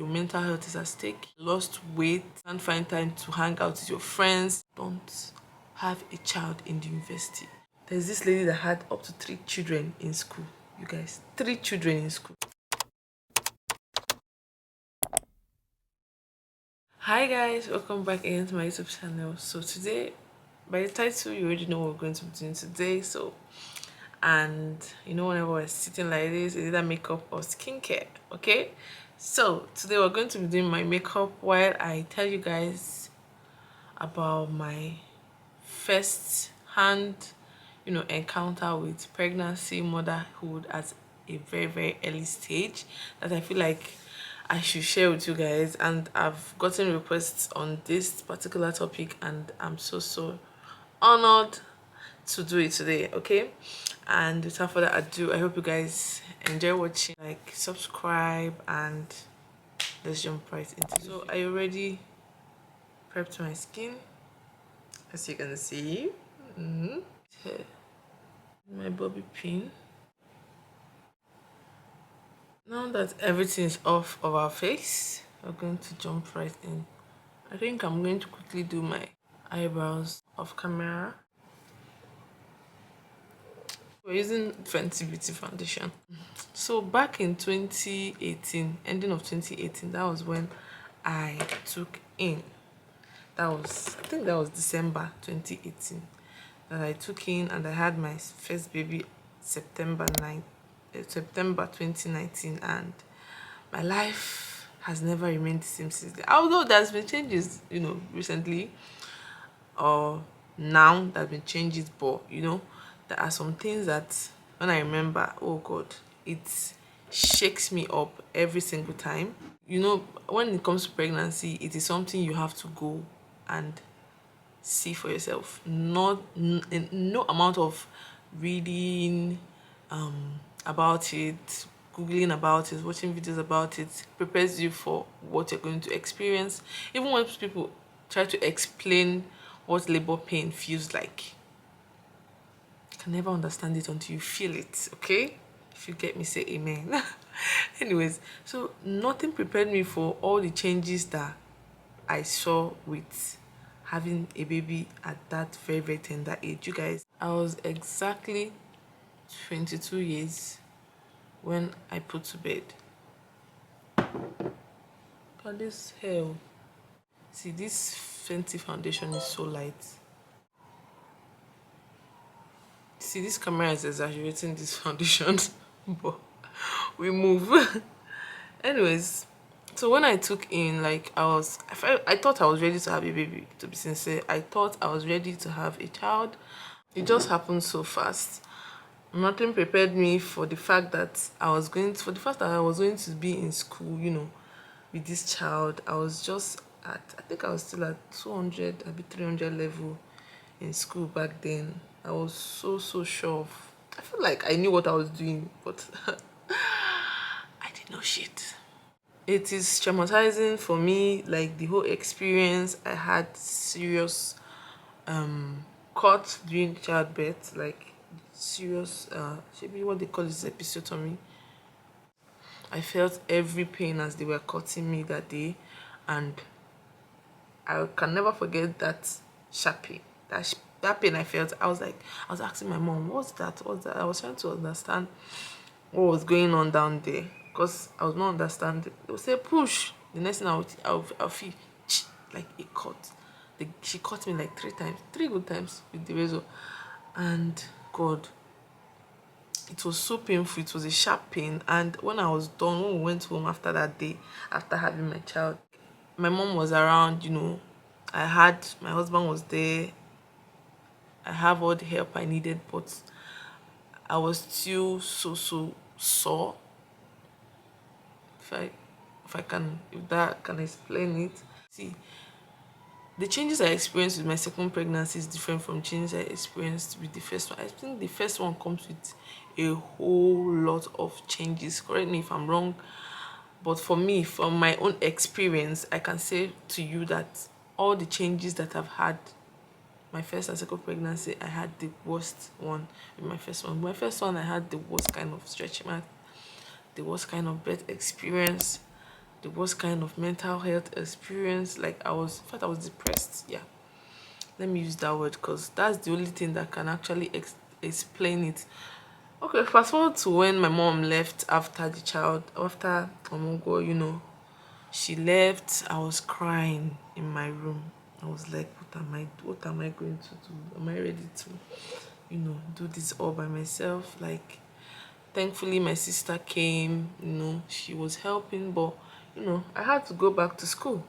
mental health is at stake, lost weight, can't find time to hang out with your friends, don't have a child in the university. There's this lady that had up to 3 children in school. You guys, 3 children in school. Hi guys, welcome back again to my YouTube channel. So today, by the title, you already know what we're going to be doing today. And you know, whenever we're sitting like this, it's either makeup or skincare. Okay, so today we're going to be doing my makeup while I tell you guys about my first hand encounter with pregnancy, motherhood at a very early stage that I feel like I should share with you guys. And I've gotten requests on this particular topic and I'm so honored to do it today. Okay, and without further ado, I hope you guys enjoy watching. Like, subscribe, and let's jump right into it. So I already prepped my skin, as you can see. Here, my bobby pin. Now that everything is off of our face, we're going to jump right in. I think I'm going to quickly do my eyebrows off camera. We're using Fenty Beauty foundation. So back in 2018, ending of 2018, that was when I took in. I think that was December 2018 that I took in, and I had my first baby September 2019, and my life has never remained the same since then. Although there's been changes, recently, or now there's been changes, but there are some things that when I remember, oh God, it shakes me up every single time. When it comes to pregnancy, it is something you have to go and see for yourself. No amount of reading about it, googling about it, watching videos about it prepares you for what you're going to experience. Even when people try to explain what labor pain feels like, you can never understand it until you feel it. Okay, if you get me, say amen. Anyways, so nothing prepared me for all the changes that I saw with having a baby at that very tender age. You guys, I was exactly 22 years when I put to bed. Look at this hair. See, this Fenty foundation is so light. See, this camera is exaggerating this foundation, but we move. Anyways, so when I took in, like, I thought I was ready to have a baby. To be sincere, I thought I was ready to have a child. It just happened so fast. Nothing prepared me for the fact that I was going to be in school, with this child. I was just I think I was still at 200, maybe 300 level in school back then. I was so sure of, I feel like I knew what I was doing, but I did no shit. It is traumatizing for me, like the whole experience. I had serious cut during childbirth, like serious maybe what they call is episiotomy. I felt every pain as they were cutting me that day, and I can never forget that sharp pain. That pain I felt. I was asking my mom, what's that? I was trying to understand what was going on down there, because I was not understanding. They would say push. The next thing I'll feel like a cut. She cut me like 3 good times with the razor, and God, it was so painful. It was a sharp pain. And when I was done, when we went home after that day, after having my child, my mom was around. My husband was there. I have all the help I needed, but I was still so sore. If that can explain it. See, the changes I experienced with my second pregnancy is different from changes I experienced with the first one. I think the first one comes with a whole lot of changes. Correct me if I'm wrong, but for me, from my own experience, I can say to you that all the changes that I've had, my first and second pregnancy, I had the worst one with my first one. My first one, I had the worst kind of stretching mark, the worst kind of birth experience. the worst kind of mental health experience. Like I was, in fact, I was depressed. Yeah, let me use that word because that's the only thing that can actually explain it. Okay, fast forward to when my mom left after the child, after Omogo, she left. I was crying in my room. I was like, what am I going to do? Am I ready to, do this all by myself? Like, thankfully my sister came, she was helping, but I had to go back to school.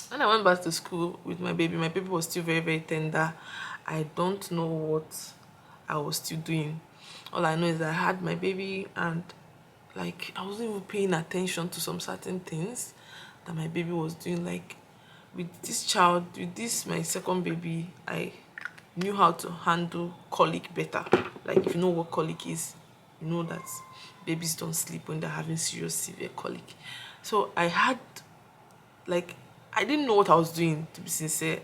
When I went back to school with my baby was still very, very tender. I don't know what I was still doing. All I know is that I had my baby, and like I wasn't even paying attention to some certain things that my baby was doing. Like with this my second baby, I knew how to handle colic better. Like if you know what colic is, you know that babies don't sleep when they're having serious severe colic. So like I didn't know what I was doing, to be sincere.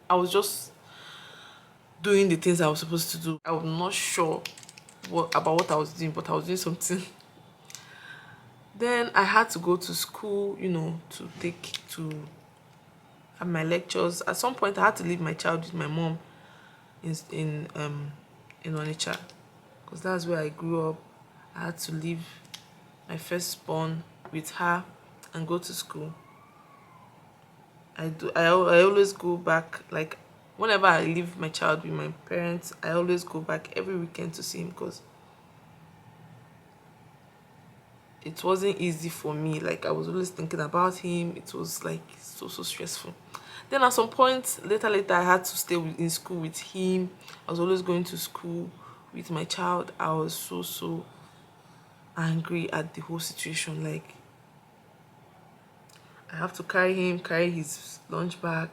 I was just doing the things I was supposed to do. I was not sure about what I was doing, but I was doing something. Then I had to go to school, to have my lectures. At some point, I had to leave my child with my mom in Onitsha, because that's where I grew up. I had to leave my firstborn with her and go to school. I always go back, like whenever I leave my child with my parents, I always go back every weekend to see him, because it wasn't easy for me. Like I was always thinking about him. It was like so stressful. Then at some point later I had to stay in school with him. I was always going to school with my child. I was so angry at the whole situation. Like I have to carry his lunch bag.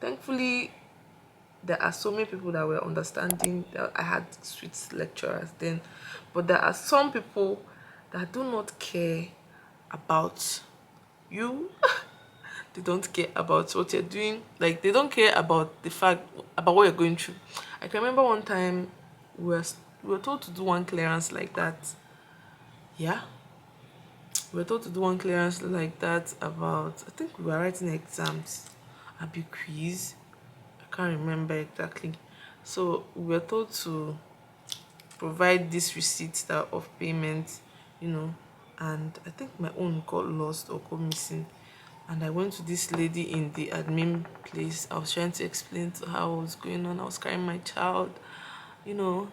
Thankfully, there are so many people that were understanding. I had sweet lecturers then, but there are some people that do not care about you. They don't care about what you're doing. Like they don't care about the fact about what you're going through. I can remember one time we were told to do one clearance like that. Yeah, we were told to do one clearance like that about, I think we were writing exams, a big quiz. I can't remember exactly. So we were told to provide this receipt that of payment, and I think my own got lost or got missing. And I went to this lady in the admin place. I was trying to explain to her what was going on. I was carrying my child, you know.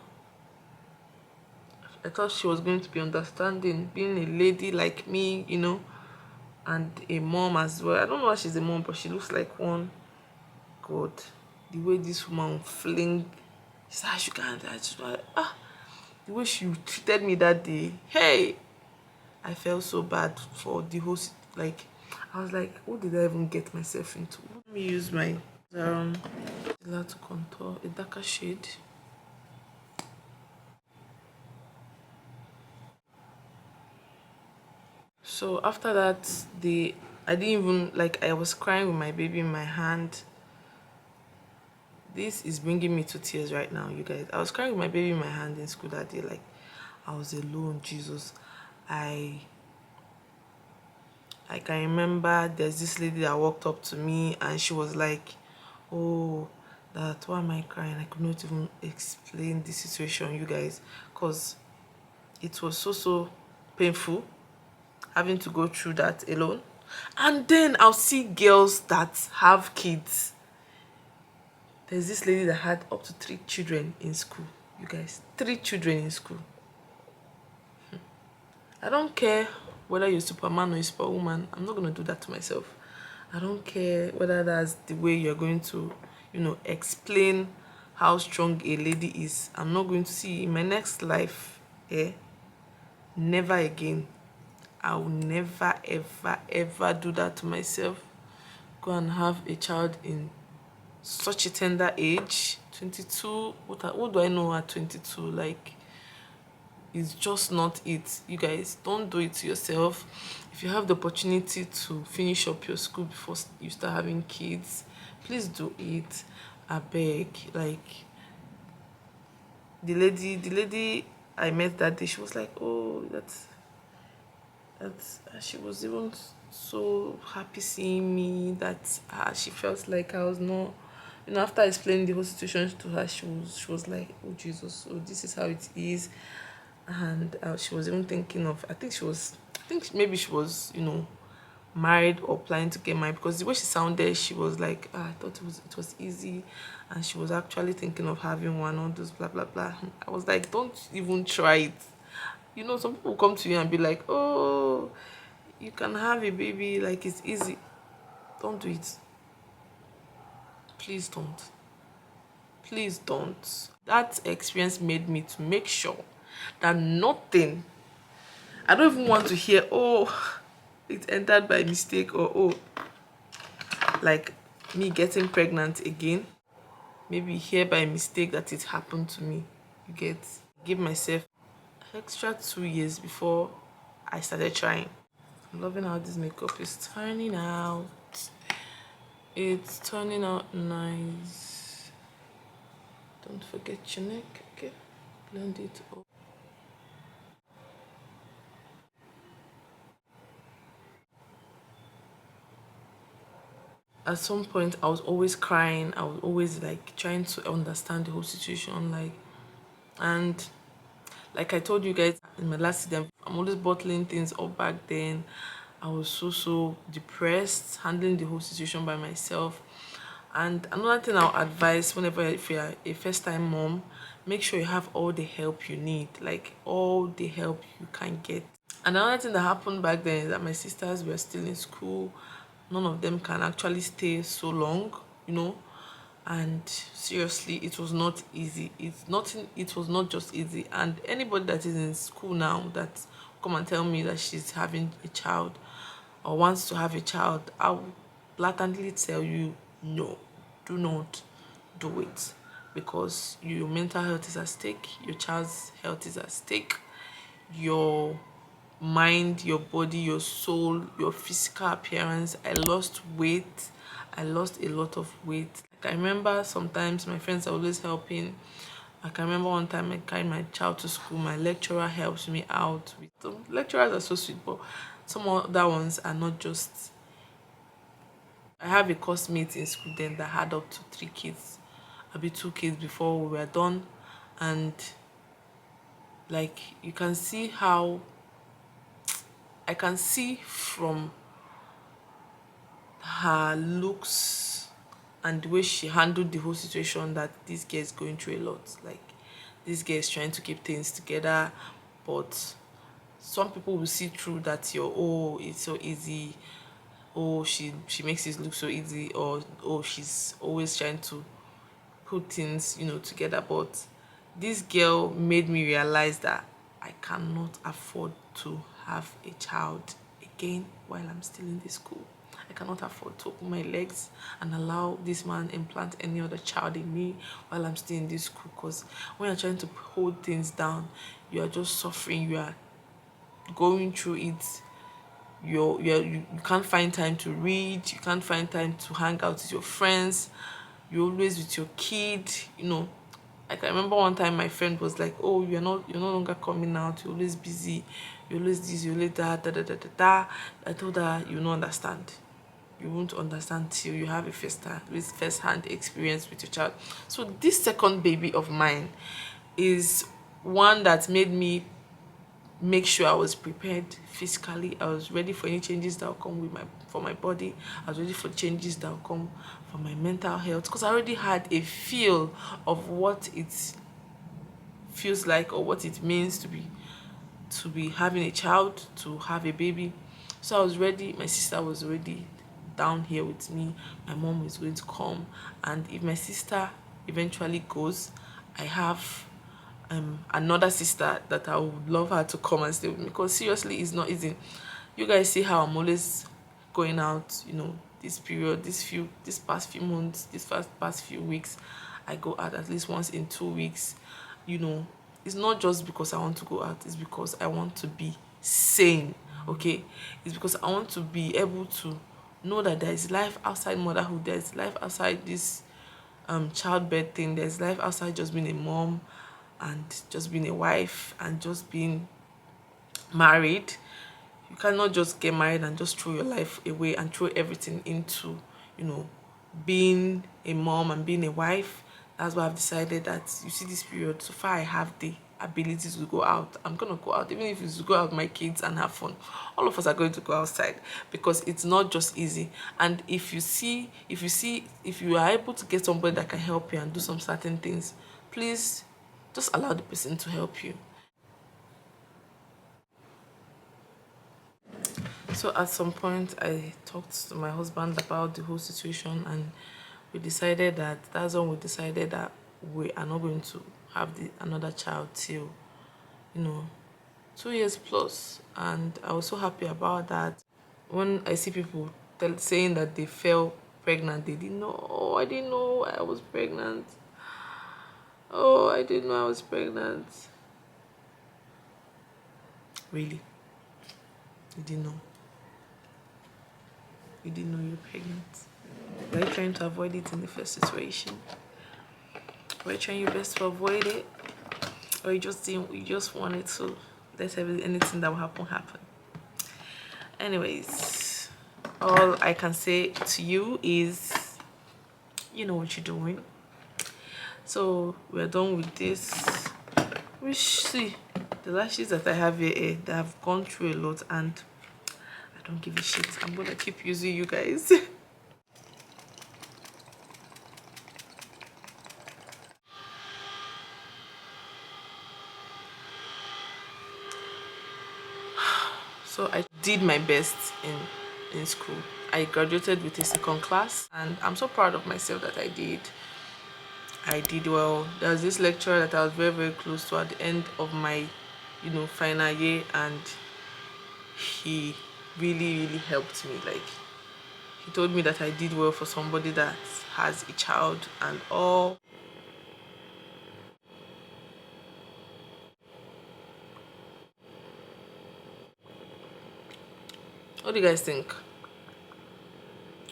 I thought she was going to be understanding, being a lady like me, and a mom as well. I don't know why she's a mom, but she looks like one. God, the way this woman fling, she said, "You can't." I just like, the way she treated me that day. Hey, I felt so bad for the whole. Like, I was like, what did I even get myself into? Let me use my concealer to contour a darker shade. So after that, I didn't even, like, I was crying with my baby in my hand. This is bringing me to tears right now, you guys. I was crying with my baby in my hand in school that day. Like, I was alone. Jesus, I can remember there's this lady that walked up to me and she was like, oh, that why am I crying? I could not even explain the situation, you guys, because it was so painful having to go through that alone. And then I'll see girls that have kids. There's this lady that had up to 3 children in school, you guys. 3 children in school. I don't care whether you're Superman or you're Superwoman. I'm not going to do that to myself. I don't care whether that's the way you're going to, explain how strong a lady is. I'm not going to see in my next life. Never again. I will never, ever do that to myself. Go and have a child in such a tender age. 22. What do I know at 22? Like, it's just not it. You guys, don't do it to yourself. If you have the opportunity to finish up your school before you start having kids, please do it. I beg. Like, the lady I met that day, she was like, oh, that's she was even so happy seeing me that she felt like I was not, after explaining the whole situation to her, she was like, oh Jesus, so this is how it is. And she was even thinking of, I think maybe she was, married or planning to get married, because the way she sounded, she was like, I thought it was easy, and she was actually thinking of having one, all those blah blah blah. I was like, don't even try it. Some people come to you and be like, oh, you can have a baby, like it's easy. Don't do it. Please don't. Please don't. That experience made me to make sure that nothing, I don't even want to hear, oh, it entered by mistake, or oh, like me getting pregnant again. Maybe hear by mistake that it happened to me. You get, give myself extra 2 years before I started trying. I'm loving how this makeup is turning out. It's turning out nice. Don't forget your neck, okay? Blend it up. At some point, I was always crying. I was always like trying to understand the whole situation, and like I told you guys in my last video, I'm always bottling things up back then. I was so depressed, handling the whole situation by myself. And another thing I'll advise, whenever if you're a first-time mom, make sure you have all the help you need, like all the help you can get. And another thing that happened back then is that my sisters were still in school. None of them can actually stay so long, and seriously, it was not easy. It was not just easy. And anybody that is in school now that come and tell me that she's having a child or wants to have a child, I'll blatantly tell you, no, do not do it, because your mental health is at stake, your child's health is at stake, your mind, your body, your soul, your physical appearance. I lost weight. I lost a lot of weight. Like, I remember sometimes my friends are always helping. I can remember one time I carried my child to school. My lecturer helps me out. Some lecturers are so sweet, but some other ones are not just. I have a course mate in school then that had up to 3 kids. I'll be 2 kids before we were done. And like, you can see how I can see from her looks and the way she handled the whole situation that this girl is going through a lot. Like, this girl is trying to keep things together, but some people will see through that it's so easy, she makes it look so easy, or she's always trying to put things together. But this girl made me realize that I cannot afford to have a child again while I'm still in this school. I cannot afford to open my legs and allow this man implant any other child in me while I'm still in this school, because when you're trying to hold things down, you are just suffering, you are going through it. You can't find time to read, you can't find time to hang out with your friends, you're always with your kid. Like, I remember one time my friend was like, oh, you're no longer coming out, you're always busy, you're always this, you're always that, da da da da da. I told her, you don't understand. You won't understand till you have a first-hand experience with your child. So this second baby of mine is one that made me make sure I was prepared physically. I was ready for any changes that will come for my body. I was ready for changes that will come for my mental health, because I already had a feel of what it feels like, or what it means to be having a child, to have a baby. So I was ready. My sister was already down here with me. My mom is going to come, and if my sister eventually goes, I have another sister that I would love her to come and stay with me, because seriously, it's not easy. You guys see how I'm always going out, this period, this past few months, past few weeks, I go out at least once in 2 weeks. It's not just because I want to go out, it's because I want to be sane. Okay, it's because I want to be able to know that there is life outside motherhood, there's life outside this childbirth thing, there's life outside just being a mom and just being a wife and just being married. you cannot just get married and just throw your life away and throw everything into, you know, being a mom and being a wife. That's why I've decided that, you see, this period, so far I have the ability to go out, I'm gonna go out. Even if it's to go out with my kids and have fun, all of us are going to go outside, because it's not just easy. And if you are able to get somebody that can help you and do some certain things, please just allow the person to help you. So at some point I talked to my husband about the whole situation, and we decided that, that's when we decided that we are not going to have another child till, you know, 2 years plus. And I was so happy about that. When I see people saying that they fell pregnant, they didn't know, oh, I didn't know I was pregnant, oh, I didn't know I was pregnant. Really? You didn't know? You didn't know you were pregnant? Were you trying to avoid it in the first situation? Were you trying your best to avoid it? Or you just wanted to let anything that will happen? Anyways, all I can say to you is, you know what you're doing. So we're done with this. We see the lashes that I have here, they have gone through a lot, and I don't give a shit. I'm gonna keep using you guys. So I did my best in school. I graduated with a second class, and I'm so proud of myself that I did well. There was this lecturer that I was very, very close to at the end of my, you know, final year, and he really, really helped me. Like, he told me that I did well for somebody that has a child and all. What do you guys think?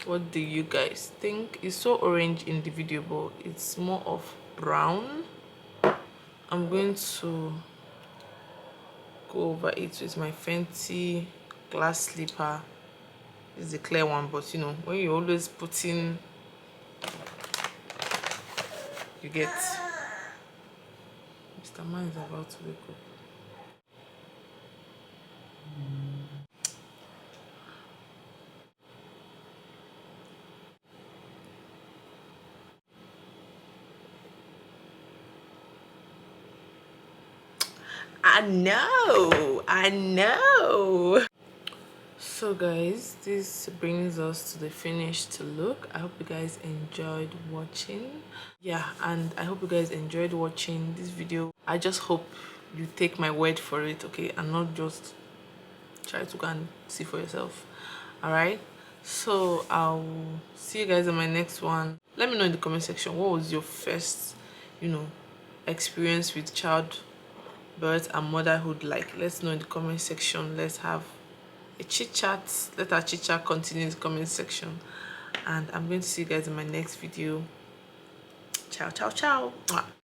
What do you guys think? It's so orange in the video, but it's more of brown. I'm going to go over it with my Fenty glass slipper. It's the clear one, but you know, when you always put in, you get. Mr. Man is about to wake up. I know. So guys, this brings us to the finished look. I hope you guys enjoyed watching. Yeah, and I hope you guys enjoyed watching this video. I just hope you take my word for it, okay, and not just try to go and see for yourself. All right, so I'll see you guys in my next one. Let me know in the comment section, what was your first, you know, experience with childbirth and motherhood like? Let's know in the comment section. Let's have a chit chat. Let our chit chat continue in the comment section, and I'm going to see you guys in my next video. Ciao, ciao, ciao. Mwah.